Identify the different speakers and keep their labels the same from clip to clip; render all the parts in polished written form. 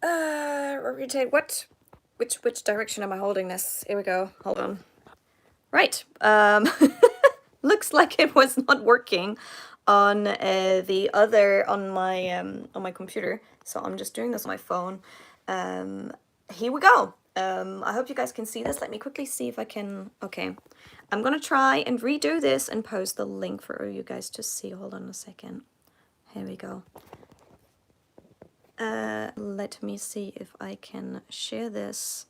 Speaker 1: Rotate, which direction am I holding this? Here we go, hold on. Right, looks like it was not working on on my computer, so I'm just doing this on my phone. Here we go. I hope you guys can see this. Let me quickly see if I can. Okay, I'm gonna try and redo this and post the link for you guys to see. Hold on a second. Here we go. Let me see if I can share this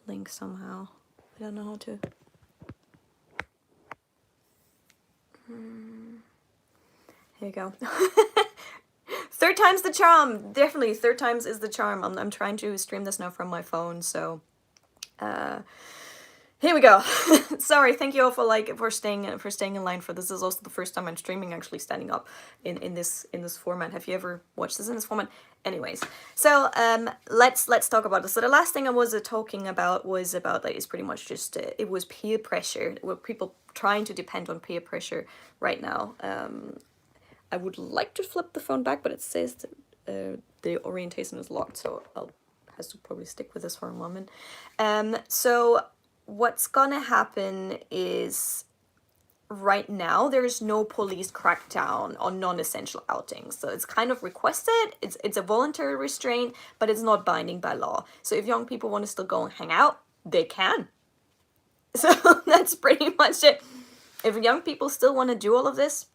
Speaker 1: link somehow. I don't know how to. Here you go. Third time's the charm. Definitely, third times is the charm. I'm trying to stream this now from my phone, so here we go. Sorry, thank you all for staying in line for this. This is also the first time I'm streaming actually standing up in this format. Have you ever watched this in this format? Anyways, so let's talk about this. So the last thing I was talking about was about like, it's pretty much just it was peer pressure. Were people trying to depend on peer pressure right now? I would like to flip the phone back, but it says that, the orientation is locked, so I'll have to probably stick with this for a moment. So what's gonna happen is right now there's no police crackdown on non-essential outings, so it's kind of requested. It's a voluntary restraint, but it's not binding by law. So if young people want to still go and hang out, they can. So that's pretty much it. If young people still want to do all of this,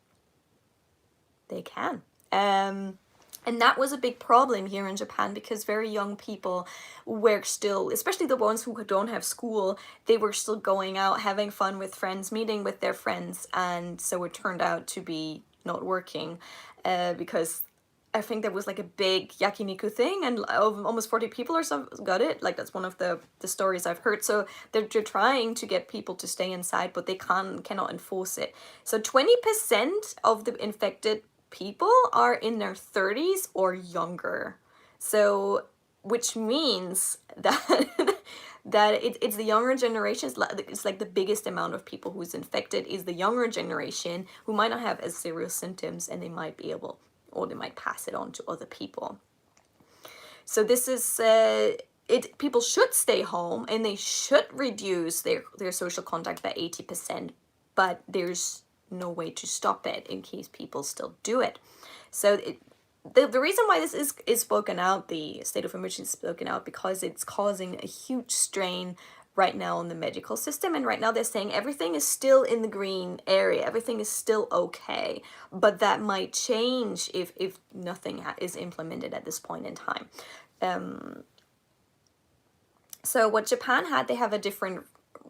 Speaker 1: they can. And that was a big problem here in Japan because very young people were still, especially the ones who don't have school, they were still going out, having fun with friends, meeting with their friends, and so it turned out to be not working because I think there was like a big yakiniku thing and almost 40 people or so got it. Like that's one of the stories I've heard. So they're trying to get people to stay inside, but they cannot enforce it. So 20% of the infected people are in their 30s or younger. So which means that it's the younger generation. It's like the biggest amount of people who's infected is the younger generation who might not have as serious symptoms, and they might be able, or they might pass it on to other people. So this is people should stay home and they should reduce their social contact by 80%, but there's no way to stop it in case people still do it. So the reason why this is spoken out, the state of emergency is spoken out, because it's causing a huge strain right now on the medical system, and right now they're saying everything is still in the green area, everything is still okay, but that might change if nothing is implemented at this point in time. So what Japan had, they have a different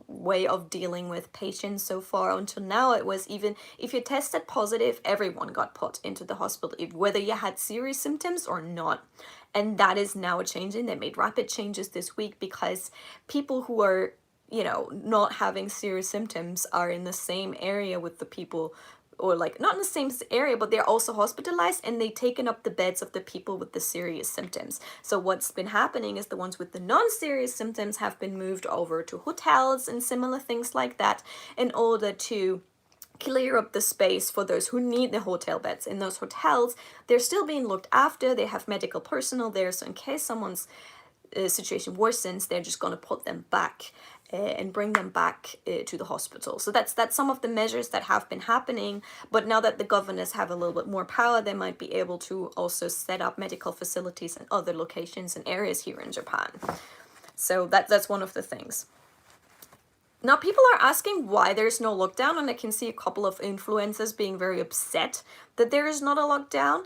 Speaker 1: way of dealing with patients so far. Until now, it was even if you tested positive, everyone got put into the hospital, whether you had serious symptoms or not. And that is now changing. They made rapid changes this week because people who are, not having serious symptoms are in the same area with the people, or like not in the same area, but they're also hospitalized, and they've taken up the beds of the people with the serious symptoms. So what's been happening is the ones with the non-serious symptoms have been moved over to hotels and similar things like that in order to clear up the space for those who need the hotel beds. In those hotels, they're still being looked after. They have medical personnel there, so in case someone's situation worsens, they're just going to put them back and bring them back to the hospital. So that's some of the measures that have been happening. But now that the governors have a little bit more power, they might be able to also set up medical facilities in other locations and areas here in Japan. So that's one of the things. Now people are asking why there's no lockdown, and I can see a couple of influencers being very upset that there is not a lockdown.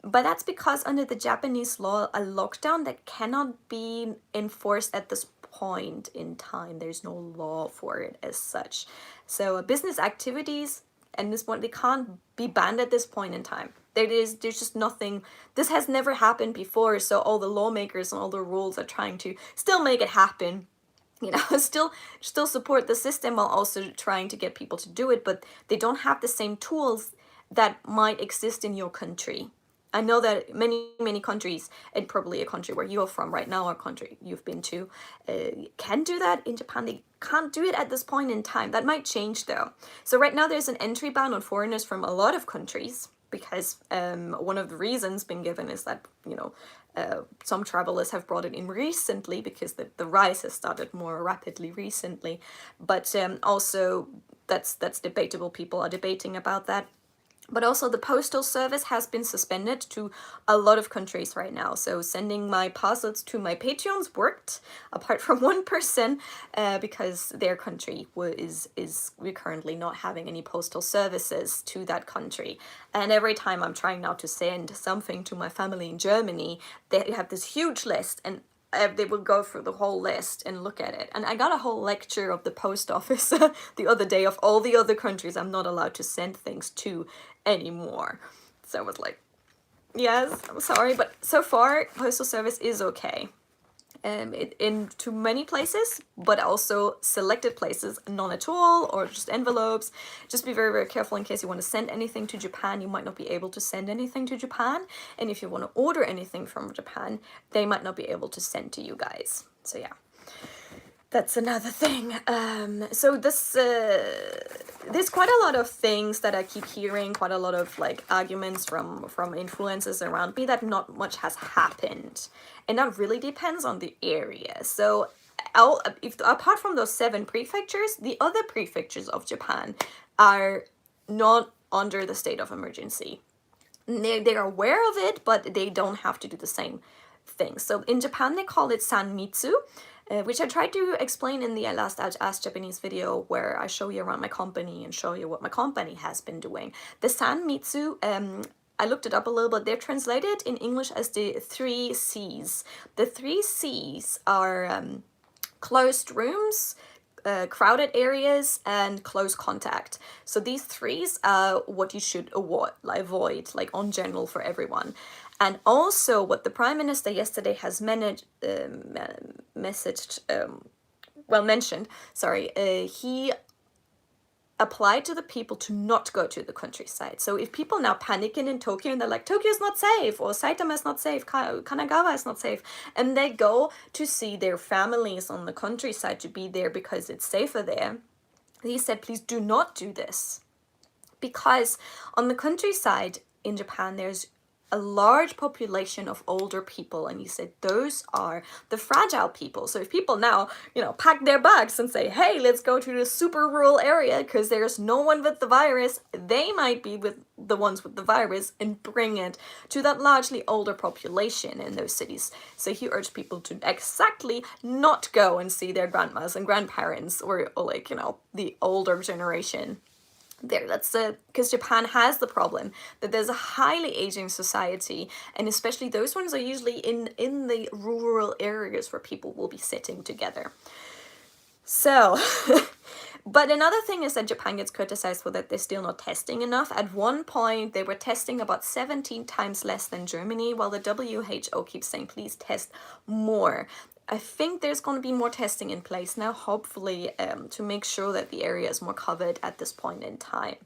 Speaker 1: But that's because under the Japanese law, a lockdown that cannot be enforced at this point in time. There's no law for it as such. So business activities and this point, they can't be banned at this point in time. There's just nothing. This has never happened before. So all the lawmakers and all the rules are trying to still make it happen. Still support the system while also trying to get people to do it. But they don't have the same tools that might exist in your country. I know that many countries, and probably a country where you're from right now, or a country you've been to, can do that. In Japan, they can't do it at this point in time. That might change though. So right now there's an entry ban on foreigners from a lot of countries. because one of the reasons being given is that, you know, some travelers have brought it in recently because the rise has started more rapidly recently, but also that's debatable. People are debating about that. But also the postal service has been suspended to a lot of countries right now. So sending my parcels to my Patreons worked, apart from one person, because their country we're currently not having any postal services to that country. And every time I'm trying now to send something to my family in Germany, they have this huge list, and they will go through the whole list and look at it. And I got a whole lecture of the post office the other day of all the other countries I'm not allowed to send things to anymore. So I was like, yes, I'm sorry, but so far postal service is okay. In to many places, but also selected places, none at all, or just envelopes. Just be very, very careful in case you want to send anything to Japan. You might not be able to send anything to Japan, and if you want to order anything from Japan, they might not be able to send to you guys. So yeah, that's another thing. So there's quite a lot of things that I keep hearing, quite a lot of like arguments from influencers around me that not much has happened, and that really depends on the area. So apart from those 7 prefectures, the other prefectures of Japan are not under the state of emergency. They're aware of it, but they don't have to do the same thing. So in Japan they call it Sanmitsu, which I tried to explain in the last Ask Japanese video, where I show you around my company and show you what my company has been doing. The Sanmitsu, I looked it up a little bit. They're translated in English as the 3 C's. The 3 C's are closed rooms, crowded areas, and close contact. So these 3's are what you should avoid, like on general for everyone. And also what the Prime Minister yesterday has mentioned, he applied to the people to not go to the countryside. So if people now panicking in Tokyo and they're like, Tokyo's not safe, or Saitama is not safe, Kanagawa is not safe, and they go to see their families on the countryside to be there because it's safer there, he said, please do not do this. Because on the countryside in Japan, there's a large population of older people, and he said those are the fragile people. So if people now, you know, pack their bags and say, hey, let's go to the super rural area because there's no one with the virus, they might be with the ones with the virus and bring it to that largely older population in those cities. So he urged people to exactly not go and see their grandmas and grandparents, or like, you know, the older generation there. That's because Japan has the problem that there's a highly aging society, and especially those ones are usually in the rural areas where people will be sitting together. So but another thing is that Japan gets criticized for that they're still not testing enough. At one point they were testing about 17 times less than Germany, while the WHO keeps saying please test more. I think there's going to be more testing in place now, hopefully, to make sure that the area is more covered at this point in time.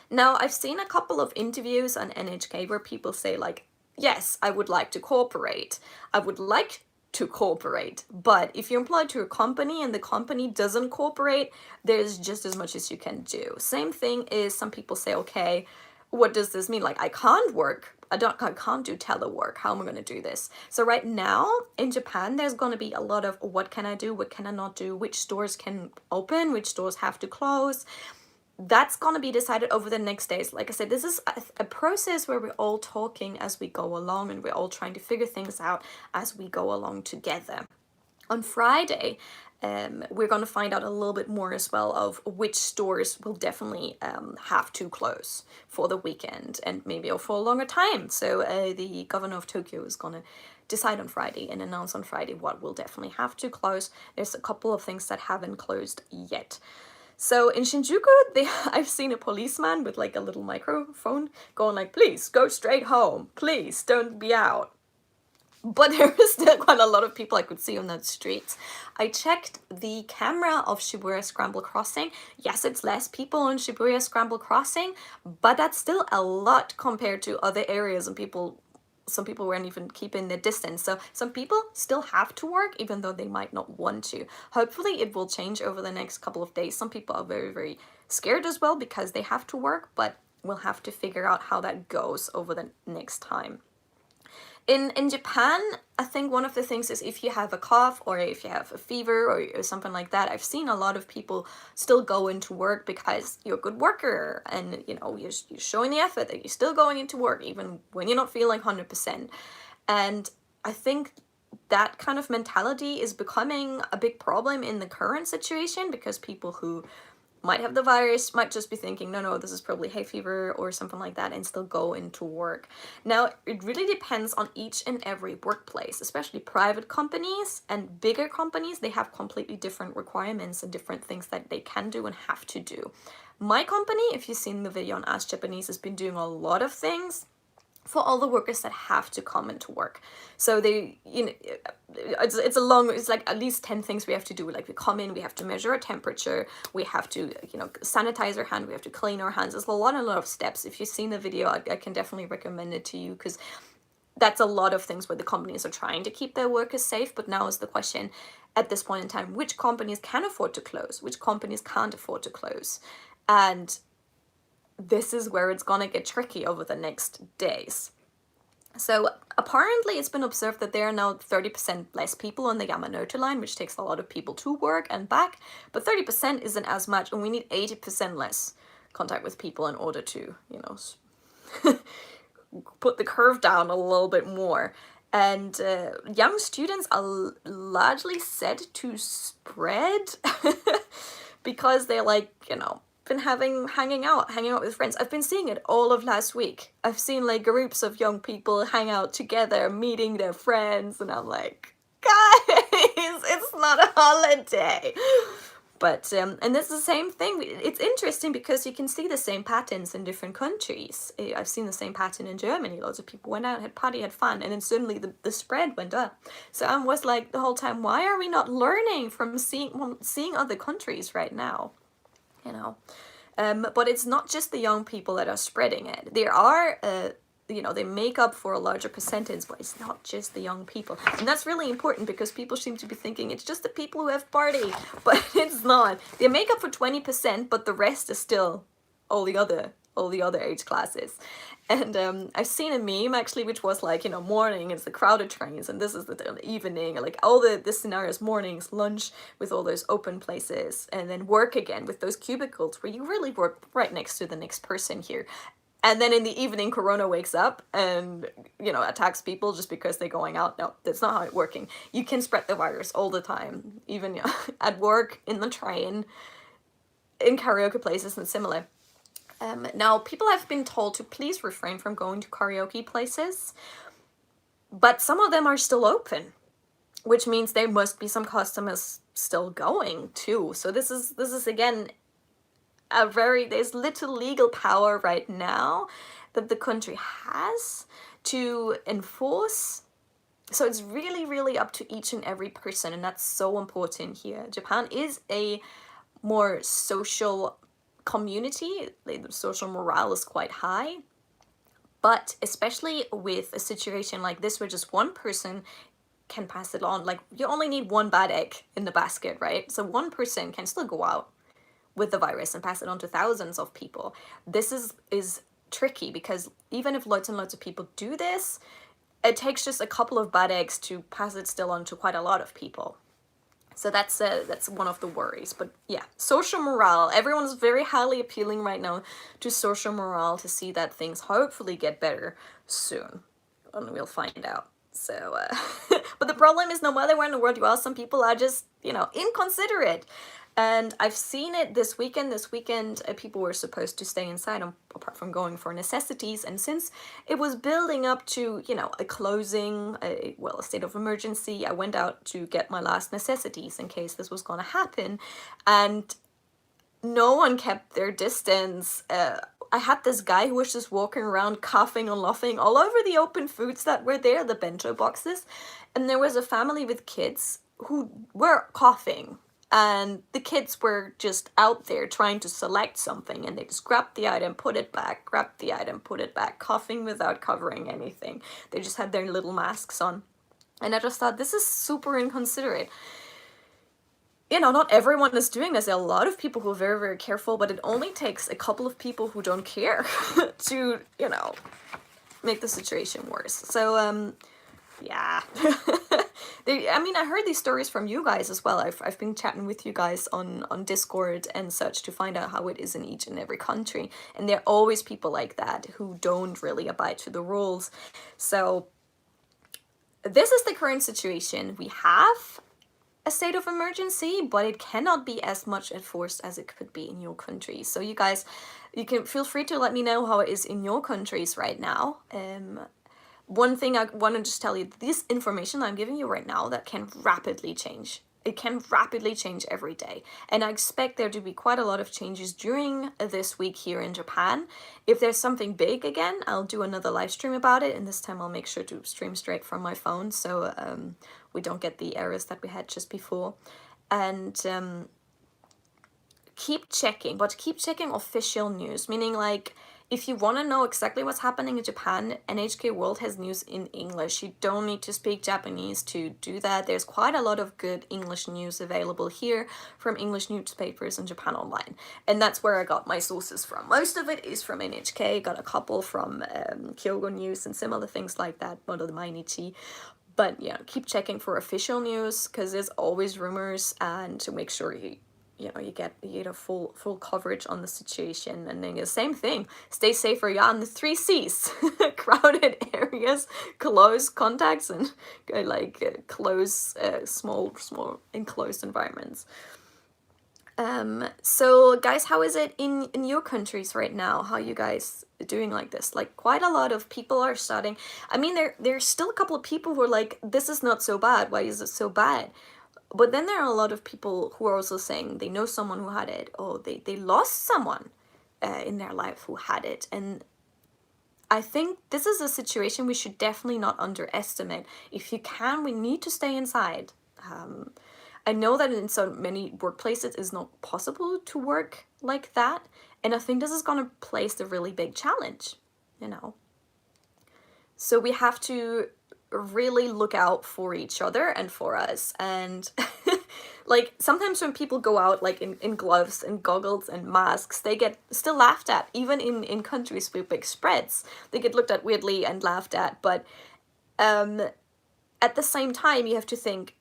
Speaker 1: Now, I've seen a couple of interviews on NHK where people say like, yes, I would like to cooperate. I would like to cooperate, but if you're employed to a company and the company doesn't cooperate, there's just as much as you can do. Same thing is some people say, okay, what does this mean? Like, I can't work. I can't do telework. How am I going to do this? So right now in Japan, there's going to be a lot of what can I do? What can I not do? Which stores can open? Which stores have to close? That's going to be decided over the next days. Like I said, this is a process where we're all talking as we go along, and we're all trying to figure things out as we go along together. On Friday, we're going to find out a little bit more as well of which stores will definitely have to close for the weekend and maybe for a longer time. So the governor of Tokyo is going to decide on Friday and announce on Friday what will definitely have to close. There's a couple of things that haven't closed yet. So in Shinjuku, I've seen a policeman with like a little microphone going like, please go straight home. Please don't be out. But there was still quite a lot of people I could see on the streets. I checked the camera of Shibuya Scramble Crossing. Yes, it's less people on Shibuya Scramble Crossing, but that's still a lot compared to other areas, and some people weren't even keeping their distance. So some people still have to work, even though they might not want to. Hopefully it will change over the next couple of days. Some people are very, very scared as well because they have to work, but we'll have to figure out how that goes over the next time. In Japan, I think one of the things is if you have a cough or if you have a fever or something like that, I've seen a lot of people still go into work because you're a good worker and, you know, you're showing the effort that you're still going into work even when you're not feeling 100%. And I think that kind of mentality is becoming a big problem in the current situation, because people who might have the virus might just be thinking, no, this is probably hay fever or something like that, and still go into work. Now, it really depends on each and every workplace, especially private companies and bigger companies. They have completely different requirements and different things that they can do and have to do. My company, if you've seen the video on Ask Japanese, has been doing a lot of things for all the workers that have to come into work. So they, you know, it's like at least 10 things we have to do. Like we come in, we have to measure our temperature, we have to, you know, sanitize our hand, we have to clean our hands. There's a lot of steps. If you've seen the video, I can definitely recommend it to you, because that's a lot of things where the companies are trying to keep their workers safe. But now is the question at this point in time, which companies can afford to close, which companies can't afford to close. And this is where it's gonna get tricky over the next days. So apparently it's been observed that there are now 30% less people on the Yamanote line, which takes a lot of people to work and back, but 30% isn't as much, and we need 80% less contact with people in order to, you know, put the curve down a little bit more. And young students are largely said to spread because they're like, you know, been hanging out with friends. I've been seeing it all of last week. I've seen like groups of young people hang out together, meeting their friends, and I'm like, guys, it's not a holiday. But and it's the same thing. It's interesting because you can see the same patterns in different countries. I've seen the same pattern in Germany. Lots of people went out, had party, had fun, and then suddenly the spread went up. So I was like the whole time, why are we not learning from seeing other countries right now? You know, but it's not just the young people that are spreading it. There are, you know, they make up for a larger percentage, but it's not just the young people. And that's really important, because people seem to be thinking it's just the people who have party, but it's not. They make up for 20%, but the rest is still all the other age classes. And I've seen a meme actually, which was like, you know, morning it's the crowded trains, and this is the evening, like all the scenarios: mornings, lunch with all those open places, and then work again with those cubicles where you really work right next to the next person here. And then in the evening, Corona wakes up and, you know, attacks people just because they're going out. No, that's not how it's working. You can spread the virus all the time, even, you know, at work, in the train, in karaoke places, and similar. Now, people have been told to please refrain from going to karaoke places, but some of them are still open, which means there must be some customers still going too. So this is again there's little legal power right now that the country has to enforce. So it's really, really up to each and every person, and that's so important here. Japan is a more social community. The social morale is quite high, but especially with a situation like this where just one person can pass it on, like you only need one bad egg in the basket, right? So one person can still go out with the virus and pass it on to thousands of people. This is tricky, because even if lots and lots of people do this, it takes just a couple of bad eggs to pass it still on to quite a lot of people. So that's one of the worries. But yeah, social morale. Everyone's very highly appealing right now to social morale, to see that things hopefully get better soon. And we'll find out. So, but the problem is, no matter where in the world you are, some people are just, you know, inconsiderate. And I've seen it this weekend. This weekend, people were supposed to stay inside, apart from going for necessities. And since it was building up to, you know, a closing, a state of emergency, I went out to get my last necessities in case this was going to happen. And no one kept their distance. I had this guy who was just walking around coughing and laughing all over the open foods that were there, the bento boxes. And there was a family with kids who were coughing. And the kids were just out there trying to select something, and they just grabbed the item, put it back, grabbed the item, put it back, coughing without covering anything. They just had their little masks on. And I just thought, this is super inconsiderate. you know, not everyone is doing this. There are a lot of people who are very, very careful, but it only takes a couple of people who don't care to, you know, make the situation worse. So, yeah. I mean, I heard these stories from you guys as well. I've been chatting with you guys on Discord and such to find out how it is in each and every country. And there are always people like that who don't really abide to the rules. So this is the current situation. We have a state of emergency, but it cannot be as much enforced as it could be in your country. So you guys, you can feel free to let me know how it is in your countries right now. One thing I want to just tell you, this information I'm giving you right now, that can rapidly change. It can rapidly change every day. And I expect there to be quite a lot of changes during this week here in Japan. If there's something big again, I'll do another live stream about it. And this time I'll make sure to stream straight from my phone, so we don't get the errors that we had just before. And keep checking, but keep checking official news, meaning like, if you want to know exactly what's happening in Japan, NHK World has news in English. You don't need to speak Japanese to do that. There's quite a lot of good English news available here from English newspapers in Japan Online. And that's where I got my sources from. Most of it is from NHK. Got a couple from Kyogo News and similar things like that, Moto the Mainichi. But yeah, keep checking for official news, because there's always rumors, and to make sure you get a full coverage on the situation. And then the same thing, stay safe around the 3 C's. Crowded areas, close contacts, and close small enclosed environments. So guys, how is it in your countries right now? How are you guys doing like this? Like, quite a lot of people are starting, I mean, there's still a couple of people who are like, this is not so bad, why is it so bad? But then there are a lot of people who are also saying they know someone who had it, or they lost someone in their life who had it. And I think this is a situation we should definitely not underestimate. If you can, we need to stay inside. I know that in so many workplaces it's not possible to work like that. And I think this is going to place a really big challenge, you know. So we have to really look out for each other and for us. And like, sometimes when people go out like in gloves and goggles and masks, they get still laughed at. Even in countries with big spreads, they get looked at weirdly and laughed at. But at the same time, you have to think,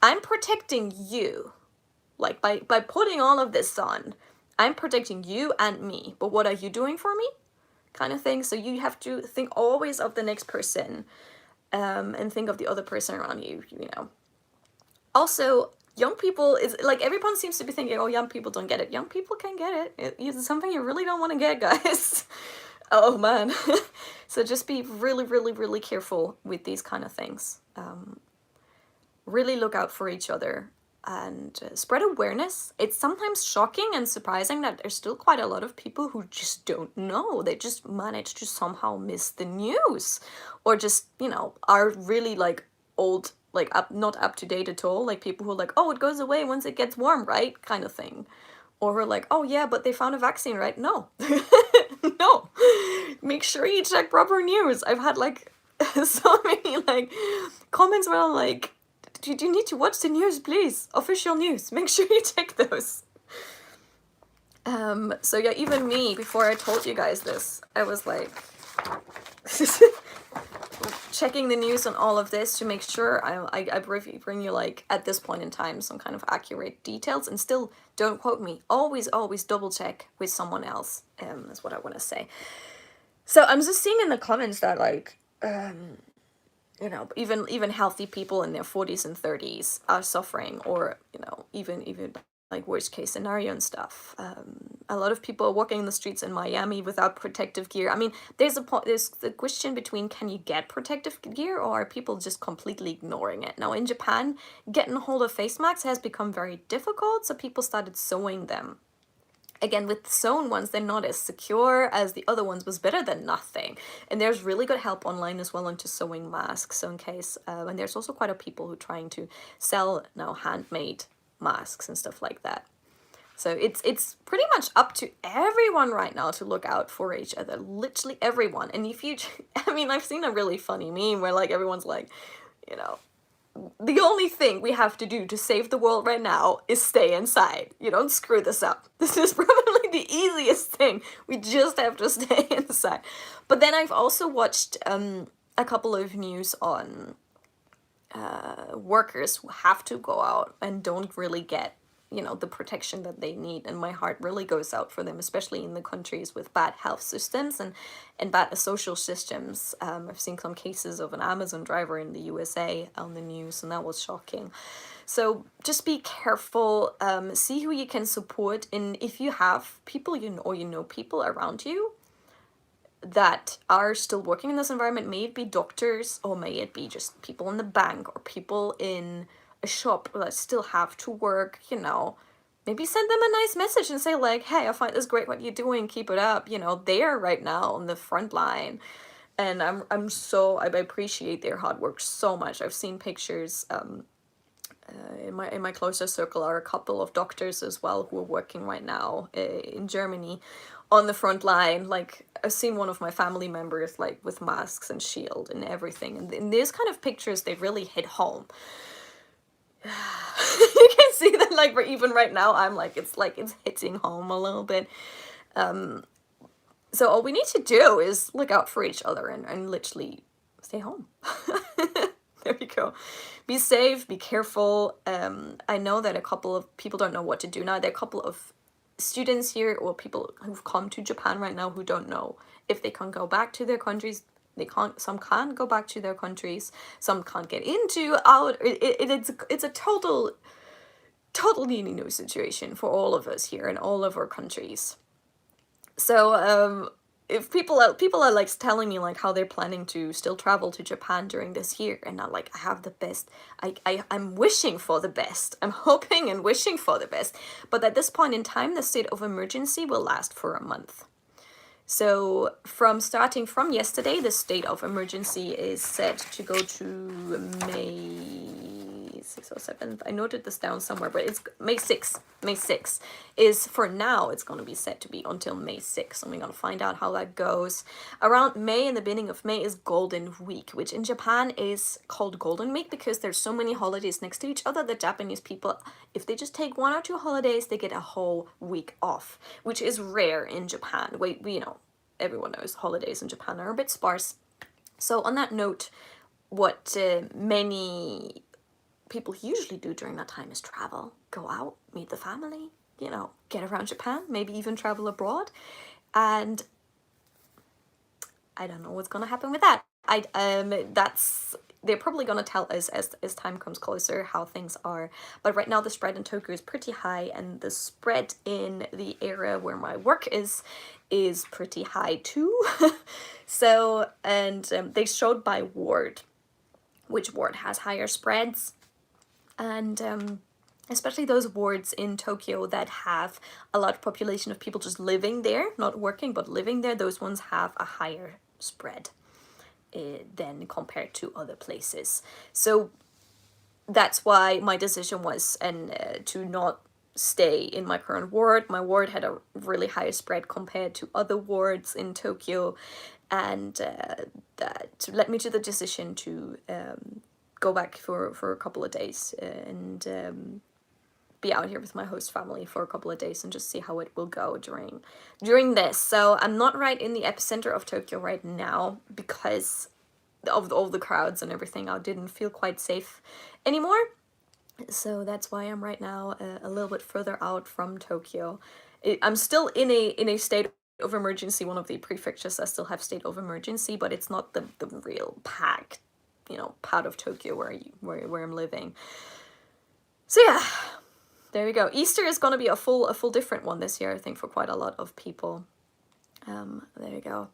Speaker 1: I'm protecting you. Like, by putting all of this on, I'm protecting you and me. But what are you doing for me? Kind of thing. So you have to think always of the next person, and think of the other person around you, you know. Also, young people, is like, everyone seems to be thinking, oh, young people don't get it. Young people can get it. It's something you really don't want to get, guys. Oh man. So just be really, really, really careful with these kind of things. Really look out for each other and spread awareness. It's sometimes shocking and surprising that there's still quite a lot of people who just don't know. They just manage to somehow miss the news, or just, you know, are really like old, like not up to date at all. Like people who are like, oh, it goes away once it gets warm, right? Kind of thing. Or we're like, oh yeah, but they found a vaccine, right? No. No. Make sure you check proper news. I've had like so many like comments where I'm like, you need to watch the news, please. Official news. Make sure you check those. So yeah, even me, before I told you guys this, I was like checking the news on all of this to make sure I bring you, like, at this point in time, some kind of accurate details. And still, don't quote me. Always double check with someone else. Is what I want to say. So I'm just seeing in the comments that, like, you know, even healthy people in their 40s and 30s are suffering, or, you know, even like worst case scenario and stuff. A lot of people are walking in the streets in Miami without protective gear. I mean, there's the question between, can you get protective gear, or are people just completely ignoring it? Now in Japan, getting a hold of face masks has become very difficult, so people started sewing them. Again, with the sewn ones, they're not as secure as the other ones, was better than nothing. And there's really good help online as well into sewing masks. So in case, and there's also quite a people who are trying to sell now handmade masks and stuff like that. So it's pretty much up to everyone right now to look out for each other. Literally everyone. And if you, I mean, I've seen a really funny meme where like everyone's like, you know, the only thing we have to do to save the world right now is stay inside. You don't screw this up. This is probably the easiest thing. We just have to stay inside. But then I've also watched a couple of news on workers who have to go out and don't really get, you know, the protection that they need, and my heart really goes out for them, especially in the countries with bad health systems and bad social systems. I've seen some cases of an Amazon driver in the USA on the news, and that was shocking. So just be careful, see who you can support, and if you have people you know, or you know people around you that are still working in this environment, may it be doctors or may it be just people in the bank or people in a shop that still have to work, you know, maybe send them a nice message and say like, hey, I find this great what you're doing, keep it up, you know, they are right now on the front line. And I appreciate their hard work so much. I've seen pictures in my closer circle are a couple of doctors as well who are working right now in Germany on the front line. Like, I've seen one of my family members like with masks and shield and everything, and in these kind of pictures they really hit home. You can see that, like, even right now I'm like it's hitting home a little bit. So all we need to do is look out for each other and literally stay home. There you go. Be safe, be careful. I know that a couple of people don't know what to do now. There are a couple of students here or people who've come to Japan right now who don't know if they can go back to their countries. They can't. Some can't go back to their countries. Some can't get out. It's a totally new situation for all of us here in all of our countries. So if people are like telling me like how they're planning to still travel to Japan during this year, and not like I have the best, I'm wishing for the best, I'm hoping and wishing for the best, but at this point in time the state of emergency will last for a month. So starting from yesterday, the state of emergency is set to go to May 6th or 7th. I noted this down somewhere, but it's May 6th. May 6th is, for now, it's going to be set to be until May 6th. And we're going to find out how that goes. Around May and the beginning of May is Golden Week, which in Japan is called Golden Week because there's so many holidays next to each other that Japanese people, if they just take 1 or 2 holidays, they get a whole week off, which is rare in Japan. We you know, everyone knows holidays in Japan are a bit sparse. So on that note, what many people usually do during that time is travel, go out, meet the family, you know, get around Japan, maybe even travel abroad. And I don't know what's gonna happen with that. They're probably gonna tell us as time comes closer how things are. But right now the spread in Tokyo is pretty high, and the spread in the area where my work is pretty high too. So, and they showed by ward, which ward has higher spreads. And especially those wards in Tokyo that have a large population of people just living there, not working, but living there, those ones have a higher spread than compared to other places. So that's why my decision was to not stay in my current ward. My ward had a really high spread compared to other wards in Tokyo, and that led me to the decision to go back for a couple of days and be out here with my host family for a couple of days and just see how it will go during this. So I'm not right in the epicenter of Tokyo right now because of all the crowds and everything. I didn't feel quite safe anymore. So that's why I'm right now a little bit further out from Tokyo. I'm still in a state of emergency. One of the prefectures I still have state of emergency, but it's not the real packed, you know, part of Tokyo where I'm living. So yeah, there you go. Easter is gonna be a full different one this year, I think, for quite a lot of people. There you go.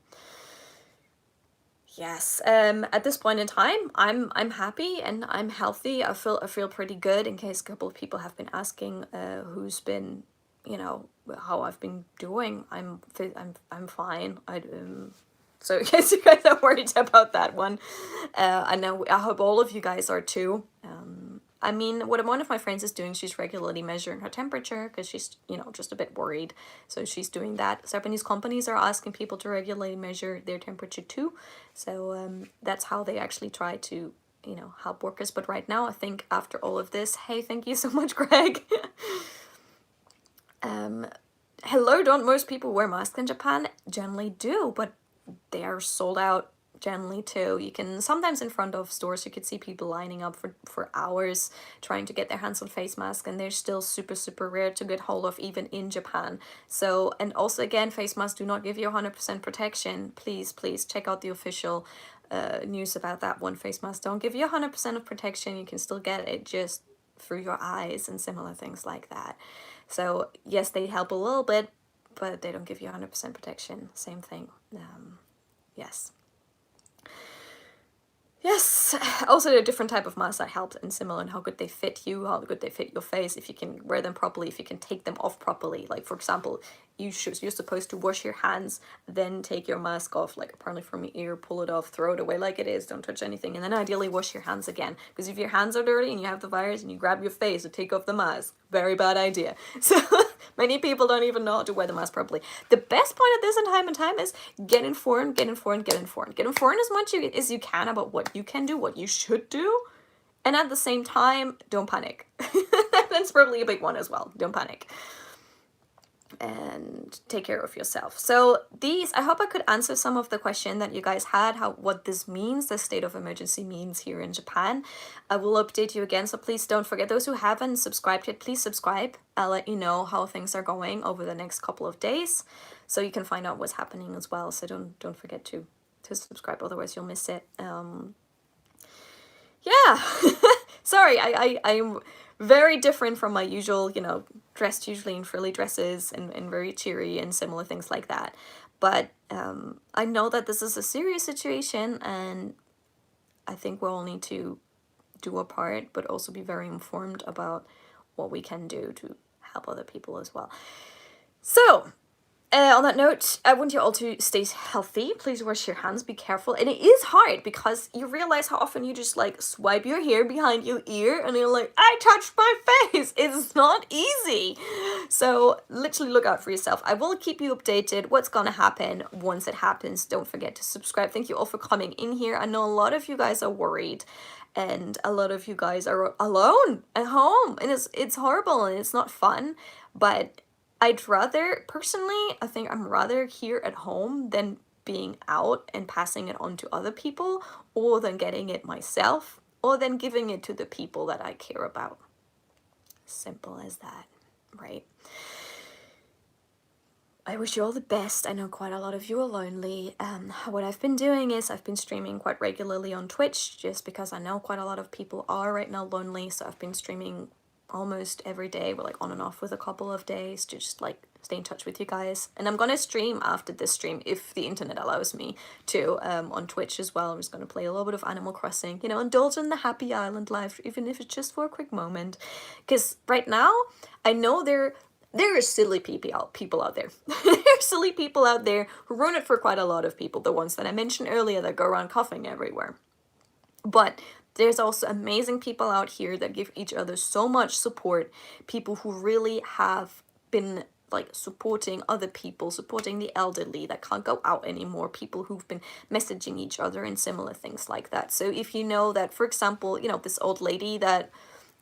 Speaker 1: Yes. At this point in time, I'm happy and I'm healthy. I feel pretty good. In case a couple of people have been asking, who's been, you know, how I've been doing. I'm fine. So in case you guys are worried about that one, I hope all of you guys are too. I mean, what one of my friends is doing, she's regularly measuring her temperature because she's, you know, just a bit worried. So she's doing that. Japanese companies are asking people to regularly measure their temperature too. So that's how they actually try to you know, help workers. But right now, I think after all of this, hey, thank you so much, Greg. Hello, don't most people wear masks in Japan? Generally do, but they are sold out generally too. You can sometimes in front of stores you could see people lining up for hours trying to get their hands on face masks, and they're still super rare to get hold of even in Japan. So, and also again, face masks do not give you 100% protection. Please check out the official news about that one. Face masks don't give you 100% of protection. You can still get it just through your eyes and similar things like that. So yes, they help a little bit, but they don't give you 100% protection. Same thing. Yes. Yes, also a different type of masks that help and similar in how good they fit you, how good they fit your face, if you can wear them properly, if you can take them off properly. Like for example, you're supposed to wash your hands, then take your mask off, like apparently from your ear, pull it off, throw it away like it is, don't touch anything, and then ideally wash your hands again. Because if your hands are dirty and you have the virus and you grab your face to take off the mask, very bad idea. So many people don't even know how to wear the mask properly. The best point of this in time is get informed. Get informed as much as you can about what you can do, what you should do. And at the same time, don't panic. That's probably a big one as well. Don't panic. And take care of yourself. So I hope I could answer some of the question that you guys had, what this means, the state of emergency means here in Japan. I will update you again, so please don't forget, those who haven't subscribed yet, please subscribe. I'll let you know how things are going over the next couple of days, so you can find out what's happening as well. So don't forget to subscribe, otherwise you'll miss it. Yeah. Sorry, I'm very different from my usual, you know, dressed usually in frilly dresses and very cheery and similar things like that. But I know that this is a serious situation, and I think we'll all need to do our part, but also be very informed about what we can do to help other people as well. So, on that note, I want you all to stay healthy. Please wash your hands, be careful. And it is hard because you realize how often you just like swipe your hair behind your ear and you're like, I touched my face. It's not easy. So literally look out for yourself. I will keep you updated what's gonna happen once it happens. Don't forget to subscribe. Thank you all for coming in here. I know a lot of you guys are worried, and a lot of you guys are alone at home, and it's horrible and it's not fun, but I'd rather, personally, I think I'm rather here at home than being out and passing it on to other people, or than getting it myself, or than giving it to the people that I care about. Simple as that, right? I wish you all the best. I know quite a lot of you are lonely. What I've been doing is I've been streaming quite regularly on Twitch, just because I know quite a lot of people are right now lonely, so I've been streaming almost every day. We're like on and off with a couple of days to just like stay in touch with you guys. And I'm gonna stream after this stream, if the internet allows me to, on Twitch as well. I'm just gonna play a little bit of Animal Crossing, you know, indulge in the happy island life, even if it's just for a quick moment. Because right now, I know there are silly people out there. There are silly people out there who ruin it for quite a lot of people. The ones that I mentioned earlier that go around coughing everywhere. But there's also amazing people out here that give each other so much support. People who really have been like supporting other people, supporting the elderly that can't go out anymore, people who've been messaging each other and similar things like that. So if you know that, for example, you know, this old lady that,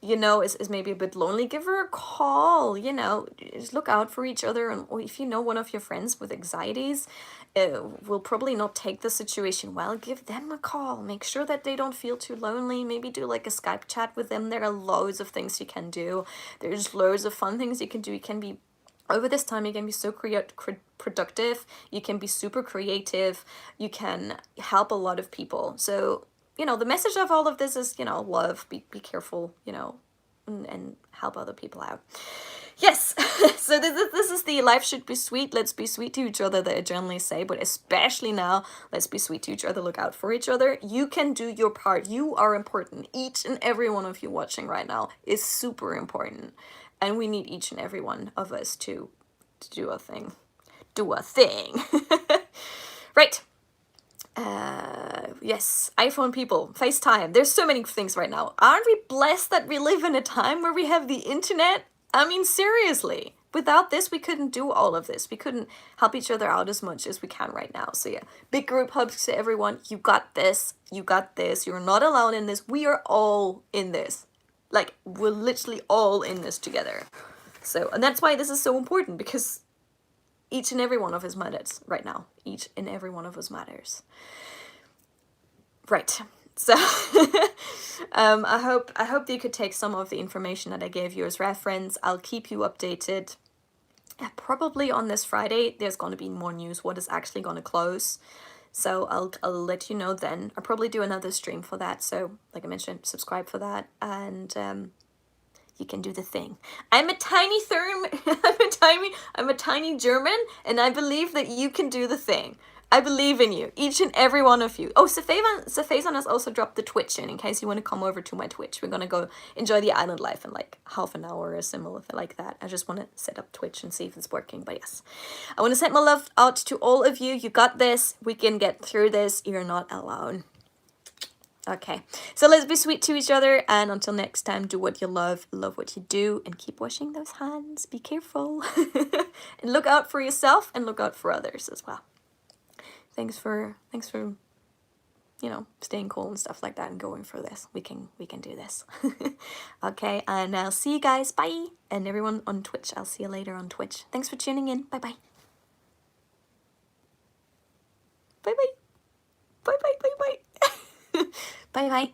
Speaker 1: you know, is maybe a bit lonely, give her a call, you know, just look out for each other. And or if you know one of your friends with anxieties, will probably not take the situation well, give them a call. Make sure that they don't feel too lonely. Maybe do like a Skype chat with them. There are loads of things you can do. There's loads of fun things you can do. You can be, over this time, you can be so productive. You can be super creative. You can help a lot of people. So, you know, the message of all of this is, you know, love, be careful, you know, and help other people out. Yes, so this is the life should be sweet. Let's be sweet to each other that I generally say, but especially now, let's be sweet to each other, look out for each other. You can do your part. You are important. Each and every one of you watching right now is super important. And we need each and every one of us to do a thing. Do a thing. Right. Yes, iPhone people, FaceTime. There's so many things right now. Aren't we blessed that we live in a time where we have the internet? I mean, seriously, without this, we couldn't do all of this. We couldn't help each other out as much as we can right now. So yeah, big group hugs to everyone. You got this. You got this. You're not alone in this. We are all in this. Like, we're literally all in this together. So, and that's why this is so important, because each and every one of us matters right now. Each and every one of us matters. Right. So I hope you could take some of the information that I gave you as reference. I'll keep you updated. Probably on this Friday, there's going to be more news. What is actually going to close? So I'll let you know then. I'll probably do another stream for that. So like I mentioned, subscribe for that, and you can do the thing. I'm a tiny I'm a tiny German, and I believe that you can do the thing. I believe in you, each and every one of you. Oh, Safezan has also dropped the Twitch in case you want to come over to my Twitch. We're gonna go enjoy the island life in like half an hour or similar like that. I just want to set up Twitch and see if it's working, but yes. I want to send my love out to all of you. You got this. We can get through this. You're not alone. Okay, so let's be sweet to each other, and until next time, do what you love what you do, and keep washing those hands. Be careful. And look out for yourself and look out for others as well. Thanks for you know, staying cool and stuff like that and going for this. We can do this. Okay, and I'll see you guys. Bye. And everyone on Twitch, I'll see you later on Twitch. Thanks for tuning in. Bye bye. Bye bye. Bye bye bye bye. Bye bye.